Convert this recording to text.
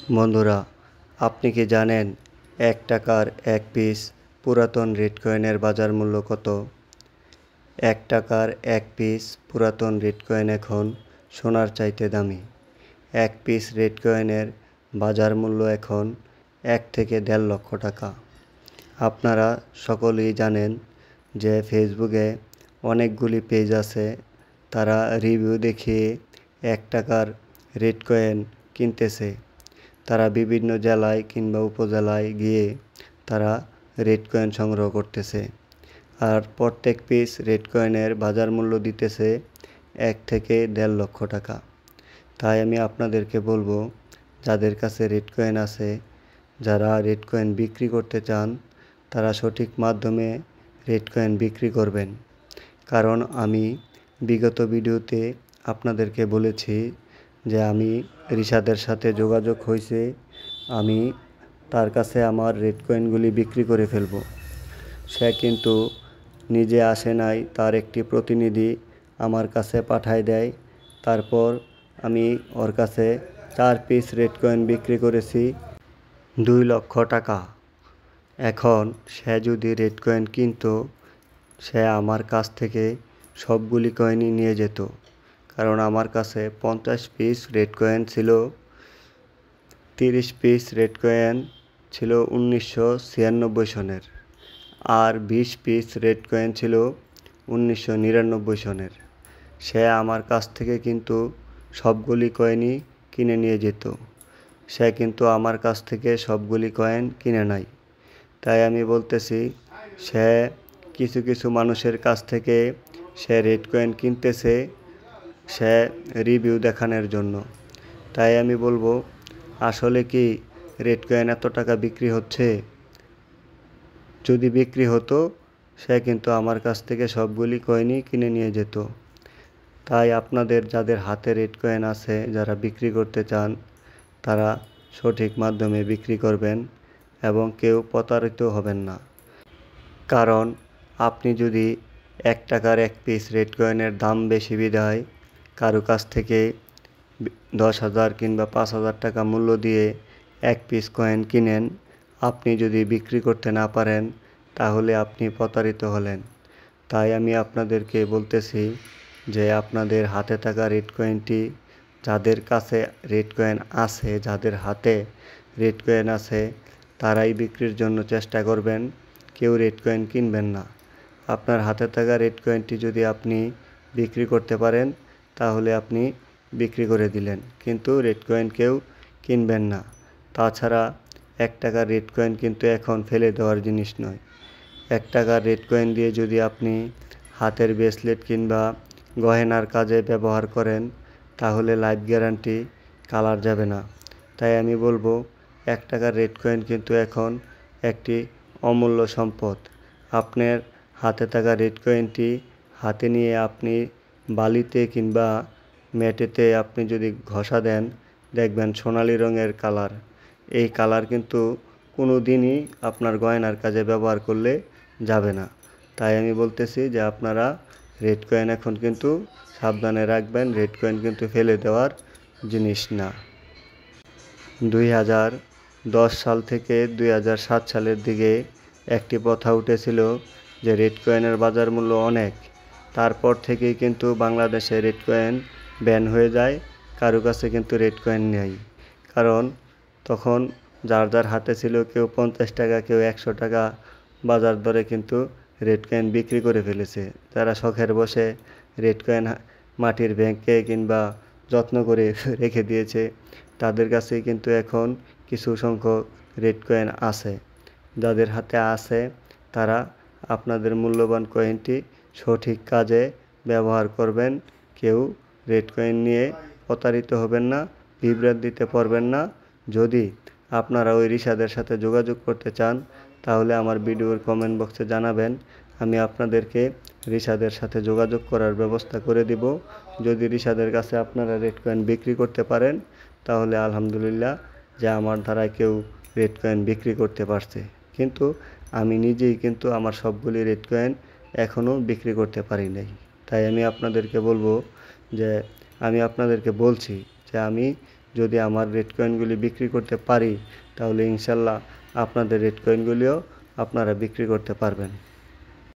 বন্ধুরা, আপনি কি জানেন ১ টাকার ১ পিস পুরাতন রেড কয়েনের বাজার মূল্য কত? ১ টাকার ১ পিস পুরাতন রেড কয়েন এখন সোনার চাইতে দামি। ১ পিস রেড কয়েনের বাজার মূল্য এখন ১ থেকে ১.৫ লক্ষ টাকা। আপনারা সকলেই জানেন যে ফেসবুকে অনেকগুলি পেজ আছে, তারা রিভিউ দেখিয়ে ১ টাকার রেড কয়েন কিনতেছে। তারা বিভিন্ন জেলায় কিংবা উপজেলায় গিয়ে তারা রেড কয়েন সংগ্রহ করতেছে, আর প্রত্যেক পিস রেড কয়েনের বাজার মূল্য দিতেছে ১ থেকে ১.৫ লক্ষ টাকা। তাই আমি আপনাদেরকে বলবো, যাদের কাছে রেড কয়েন আছে, যারা রেড কয়েন বিক্রি করতে চান, তারা সঠিক মাধ্যমে রেড কয়েন বিক্রি করবেন। কারণ আমি বিগত ভিডিওতে আপনাদেরকে বলেছি যে আমি রিশাদের সাথে যোগাযোগ হয়েছে, আমি তার কাছে আমার রেড কয়েনগুলি বিক্রি করে ফেলব। সে কিন্তু নিজে আসে নাই, তার একটি প্রতিনিধি আমার কাছে পাঠায় দেয়। তারপর আমি ওর কাছে ৪ পিস রেড কয়েন বিক্রি করেছি ২ লক্ষ টাকা। এখন সে যদি রেড কয়েন কিনতো, সে আমার কাছ থেকে সবগুলি কয়েনই নিয়ে যেত। কারণ আমার কাছে ৫০ পিস রেড কয়েন ছিল, ৩০ পিস রেড কয়েন ছিল ১৯৯৬ সনের, আর ২০ পিস রেড কয়েন ছিল ১৯৯৯ সনের। সে আমার কাছ থেকে কিন্তু সবগুলি কয়েনই কিনে নিয়ে যেত। সে কিন্তু আমার কাছ থেকে সবগুলি কয়েন কিনে নেয়। তাই আমি বলতেছি, সে কিছু কিছু মানুষের কাছ থেকে সে রেড কয়েন কিনতেছে সে রিভিউ দেখানোর জন্য। তাই আমি বলবো, আসলে কি রেড কয়েন এত টাকা বিক্রি হচ্ছে? যদি বিক্রি হতো, সে কিন্তু আমার কাছ থেকে সবগুলি কয়েনই কিনে নিয়ে যেত। তাই আপনাদের যাদের হাতে রেড কয়েন আছে, যারা বিক্রি করতে চান, তারা সঠিক মাধ্যমে বিক্রি করবেন এবং কেউ প্রতারিত হবেন না। কারণ আপনি যদি ১ টাকার ১ পিস রেড কয়েনের দাম বেশি বিধায় কারো কাছ থেকে ১০,০০০ কিংবা ৫,০০০ টাকা মূল্য দিয়ে ১ পিস কয়েন কিনেন, আপনি যদি বিক্রি করতে না পারেন, তাহলে আপনি প্রতারিত হলেন। তাই আমি আপনাদেরকে বলতেছি যে আপনাদের হাতে থাকা রেড কয়েনটি, যাদের কাছে রেড কয়েন আছে, যাদের হাতে রেড কয়েন আছে, তারাই বিক্রির জন্য চেষ্টা করবেন। কেউ রেড কয়েন কিনবেন না। আপনার হাতে থাকা রেড কয়েনটি যদি আপনি বিক্রি করতে পারেন, তাহলে আপনি বিক্রি করে দিলেন, কিন্তু রেড কয়েন কেউ কিনবেন না। তাছাড়া ১ টাকার রেড কয়েন কিন্তু এখন ফেলে দেওয়ার জিনিস নয়। ১ টাকার রেড কয়েন দিয়ে যদি আপনি হাতের ব্রেসলেট কিংবা গয়নার কাজে ব্যবহার করেন, তাহলে লাইফ গ্যারান্টি কালার যাবে না। তাই আমি বলবো, ১ টাকার রেড কয়েন কিন্তু এখন একটি অমূল্য সম্পদ। আপনার হাতে থাকা রেড কয়েনটি হাতে নিয়ে আপনি বালিতে কিংবা মেটেতে আপনি যদি ঘষা দেন, দেখবেন সোনালি রঙের কালার। এই কালার কিন্তু কোনো দিনই আপনার গয়নার কাজে ব্যবহার করলে যাবে না। তাই আমি বলতেছি যে আপনারা রেড কয়েন এখন কিন্তু সাবধানে রাখবেন। রেড কয়েন কিন্তু ফেলে দেওয়ার জিনিস না। ২০১০ সাল থেকে ২০০৭ সালের দিকে একটি প্রথা উঠেছিল যে রেড কয়েনের বাজার মূল্য অনেক। তারপর থেকেই কিন্তু বাংলাদেশে রেড কয়েন ব্যান হয়ে যায়, কারো কাছে কিন্তু রেড কয়েন নেই। কারণ তখন যার যার হাতে ছিল, কেউ ৫০ টাকা, কেউ ১০০ টাকা বাজার দরে কিন্তু রেড কয়েন বিক্রি করে ফেলেছে। যারা শখের বসে রেড কয়েন মাটির ব্যাংকে কিংবা যত্ন করে রেখে দিয়েছে, তাদের কাছে কিন্তু এখন কিছু সংখ্যক রেড কয়েন আছে। যাদের হাতে আছে, তারা আপনাদের মূল্যবান কয়েনটি সঠিক কাজে ব্যবহার করবেন। কেউ রেড কয়েন নিয়ে প্রতারিত হবেন না, বিভ্রান্তিতে পড়বেন না। যদি আপনারা ওই রিশাদের সাথে যোগাযোগ করতে চান, তাহলে আমার ভিডিওর কমেন্ট বক্সে জানাবেন, আমি আপনাদেরকে রিশাদের সাথে যোগাযোগ করার ব্যবস্থা করে দিব। যদি রিশাদের কাছে আপনারা রেড কয়েন বিক্রি করতে পারেন, তাহলে আলহামদুলিল্লাহ যে আমার দ্বারায় কেউ রেড কয়েন বিক্রি করতে পারছে। কিন্তু আমি নিজেই কিন্তু আমার সবগুলি রেড কয়েন এখনও বিক্রি করতে পারি নাই। তাই আমি আপনাদেরকে বলবো যে আমি আপনাদেরকে বলছি যে আমি যদি আমার রেড কয়েনগুলি বিক্রি করতে পারি তাহলে ইনশাল্লাহ আপনাদের রেড কয়েনগুলিও আপনারা বিক্রি করতে পারবেন।